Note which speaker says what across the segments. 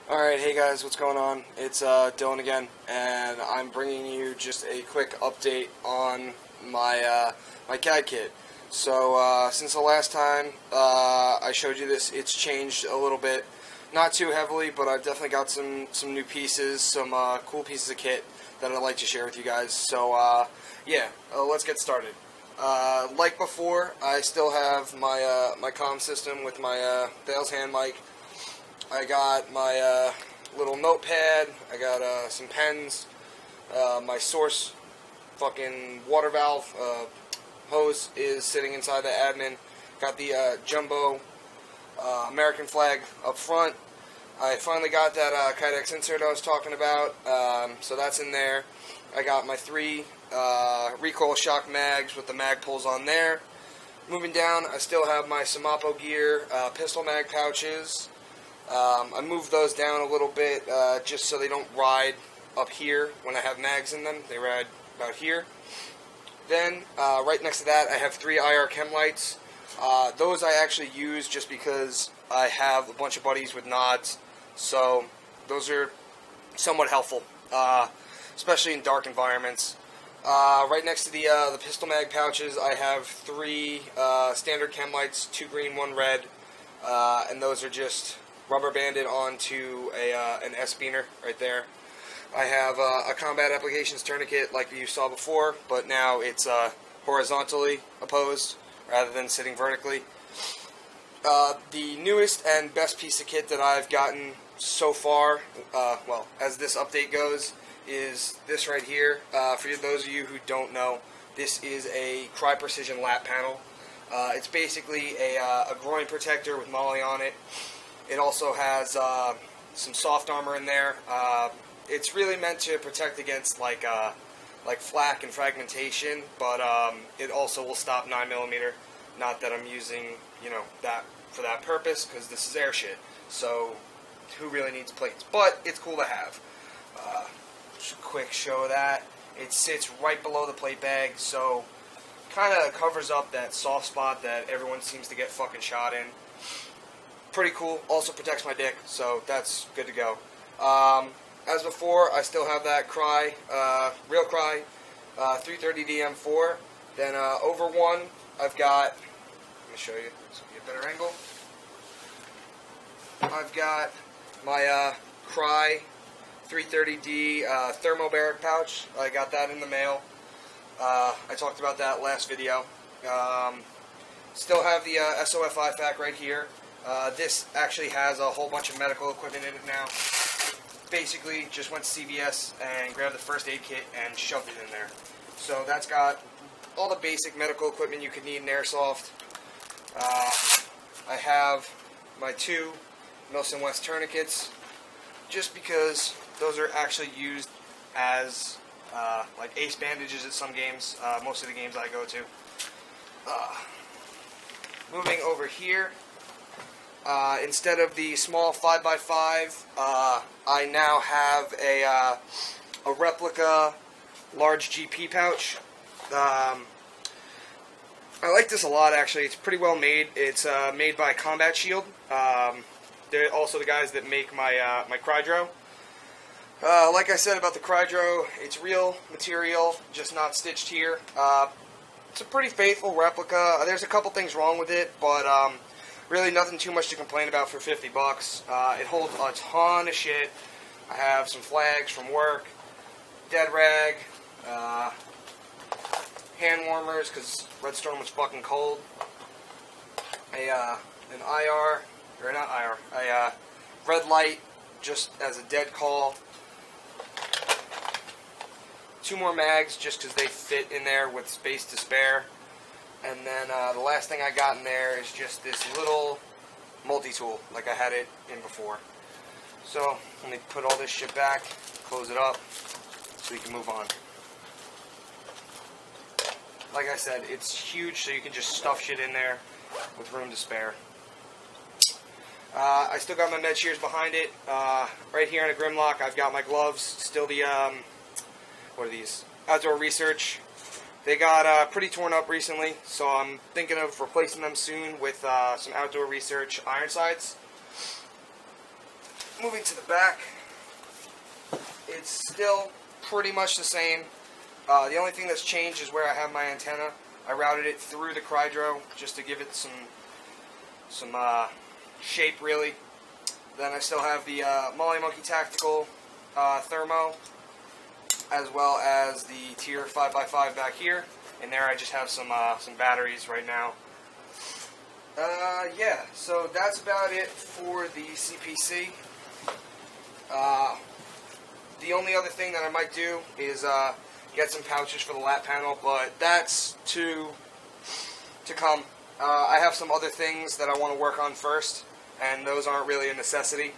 Speaker 1: Alright, hey guys, what's going on? It's Dylan again, and I'm bringing you just a quick update on my my CAG kit. So, since the last time I showed you this, it's changed a little bit. Not too heavily, but I've definitely got some new pieces, some cool pieces of kit that I'd like to share with you guys. So, yeah, let's get started. Like before, I still have my my comm system with my Thales hand mic. I got my little notepad, I got some pens, my source fucking water valve hose is sitting inside the admin. Got the jumbo American flag up front. I finally got that Kydex insert I was talking about, so that's in there. I got my 3 recoil shock mags with the mag pulls on there. Moving down, I still have my Samapo gear pistol mag pouches. I moved those down a little bit just so they don't ride up here when I have mags in them. They ride about here. Then, right next to that, I have 3 IR chem lights. Those I actually use just because I have a bunch of buddies with nods, so those are somewhat helpful, especially in dark environments. Right next to the pistol mag pouches, I have 3 standard chem lights, 2 green, 1 red, and those are just rubber banded onto an S-beaner right there. I have a combat applications tourniquet like you saw before, but now it's horizontally opposed rather than sitting vertically. The newest and best piece of kit that I've gotten so far, well, as this update goes, is this right here. For those of you who don't know, this is a Crye Precision lap panel. It's basically a groin protector with molly on it. It also has some soft armor in there. It's really meant to protect against like flak and fragmentation, but it also will stop 9mm. Not that I'm using, that for that purpose, because this is air shit. So who really needs plates? But it's cool to have. Just a quick show of that. It sits right below the plate bag, so kind of covers up that soft spot that everyone seems to get fucking shot in. Pretty cool. Also protects my dick, so that's good to go. As before, I still have that Crye, real Crye, 330D M4. Then over one, I've got, let me show you, this will be a better angle. I've got my Crye 330D thermobaric pouch. I got that in the mail. I talked about that last video. Still have the SOF IFAC right here. This actually has a whole bunch of medical equipment in it now. Basically, just went to CVS and grabbed the first aid kit and shoved it in there. So that's got all the basic medical equipment you could need in airsoft. I have my 2 Milson West tourniquets, just because those are actually used as like ace bandages at some games, most of the games I go to. Moving over here, instead of the small 5x5, I now have a Replica large GP pouch. I like this a lot, actually. It's pretty well made. It's made by Combat Shield. They're also the guys that make my my Crydro. Like I said about the Crydro, it's real material, just not stitched here. It's a pretty faithful replica. There's a couple things wrong with it, but really nothing too much to complain about for $50. It holds a ton of shit. I have some flags from work, dead rag, hand warmers because Red Storm was fucking cold, an IR, or not IR, a red light just as a dead call, 2 more mags just because they fit in there with space to spare. And then the last thing I got in there is just this little multi-tool, like I had it in before. So, let me put all this shit back, close it up, so we can move on. Like I said, it's huge, so you can just stuff shit in there with room to spare. I still got my med shears behind it. Right here in a Grimlock, I've got my gloves, still the, what are these? Outdoor Research. They got pretty torn up recently, so I'm thinking of replacing them soon with some Outdoor Research iron sights. moving to the back, it's still pretty much the same. The only thing that's changed is where I have my antenna. I routed it through the Crye just to give it some shape, really. Then I still have the Molly Monkey Tactical Thermo, as well as the Tier 5x5 back here. And there I just have some batteries right now. Yeah, so that's about it for the CPC. The only other thing that I might do is get some pouches for the lap panel, but that's to come. I have some other things that I want to work on first, and those aren't really a necessity.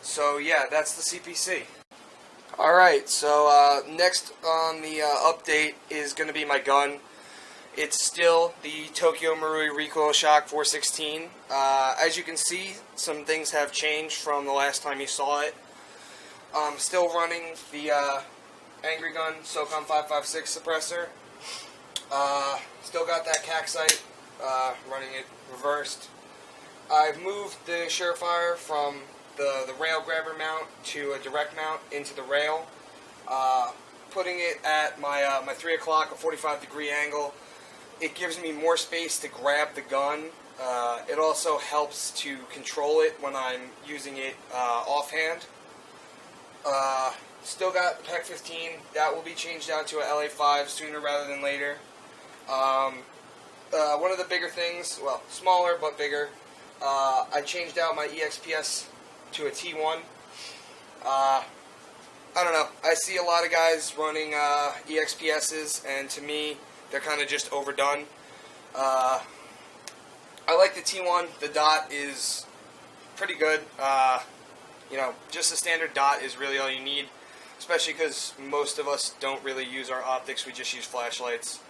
Speaker 1: So yeah, that's the CPC. Alright, so next on the update is going to be my gun. It's still the Tokyo Marui Recoil Shock 416. As you can see, some things have changed from the last time you saw it. I'm still running the Angry Gun SOCOM 556 suppressor. Still got that CAG sight, running it reversed. I've moved the Surefire from the rail grabber mount to a direct mount into the rail, putting it at my 3 o'clock, a 45-degree angle. It gives me more space to grab the gun. It also helps to control it when I'm using it offhand. Still got the PEC 15. That will be changed out to a LA5 sooner rather than later. One of the bigger things, well, smaller but bigger, I changed out my EXPS to a T1. I don't know. I see a lot of guys running EXPSs, and to me, they're kind of just overdone. I like the T1. The dot is pretty good. You know, just a standard dot is really all you need, especially because most of us don't really use our optics. We just use flashlights.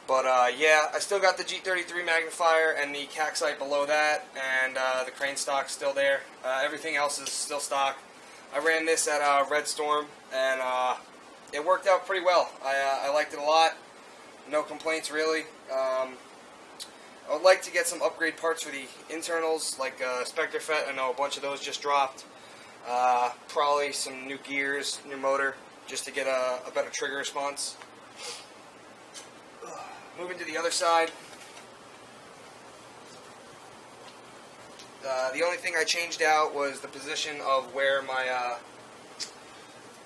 Speaker 1: But yeah, I still got the G33 magnifier and the CAG sight below that, and the crane stock's still there. Everything else is still stock. I ran this at Red Storm, and it worked out pretty well. I liked it a lot. No complaints, really. I would like to get some upgrade parts for the internals, like Spectre FET. I know a bunch of those just dropped. Probably some new gears, new motor, just to get a better trigger response. Moving to the other side. The only thing I changed out was the position of where my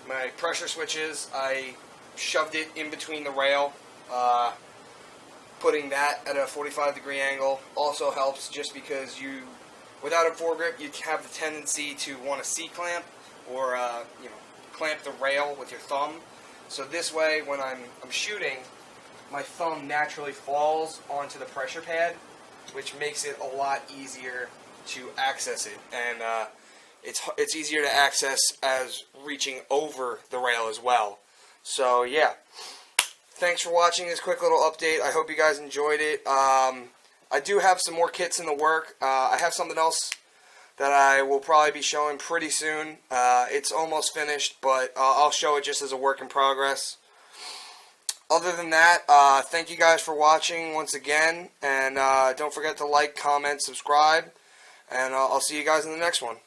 Speaker 1: my pressure switch is. I shoved it in between the rail. Putting that at a 45-degree angle also helps, just because you, without a foregrip, you have the tendency to want to C-clamp or you know, clamp the rail with your thumb. So this way, when I'm shooting, my thumb naturally falls onto the pressure pad, which makes it a lot easier to access it, and it's easier to access as reaching over the rail as well. So yeah, thanks for watching this quick little update. I hope you guys enjoyed it. I do have some more kits in the work. I have something else that I will probably be showing pretty soon. It's almost finished, but I'll show it just as a work in progress. Other than that, thank you guys for watching once again, and don't forget to like, comment, subscribe, and I'll see you guys in the next one.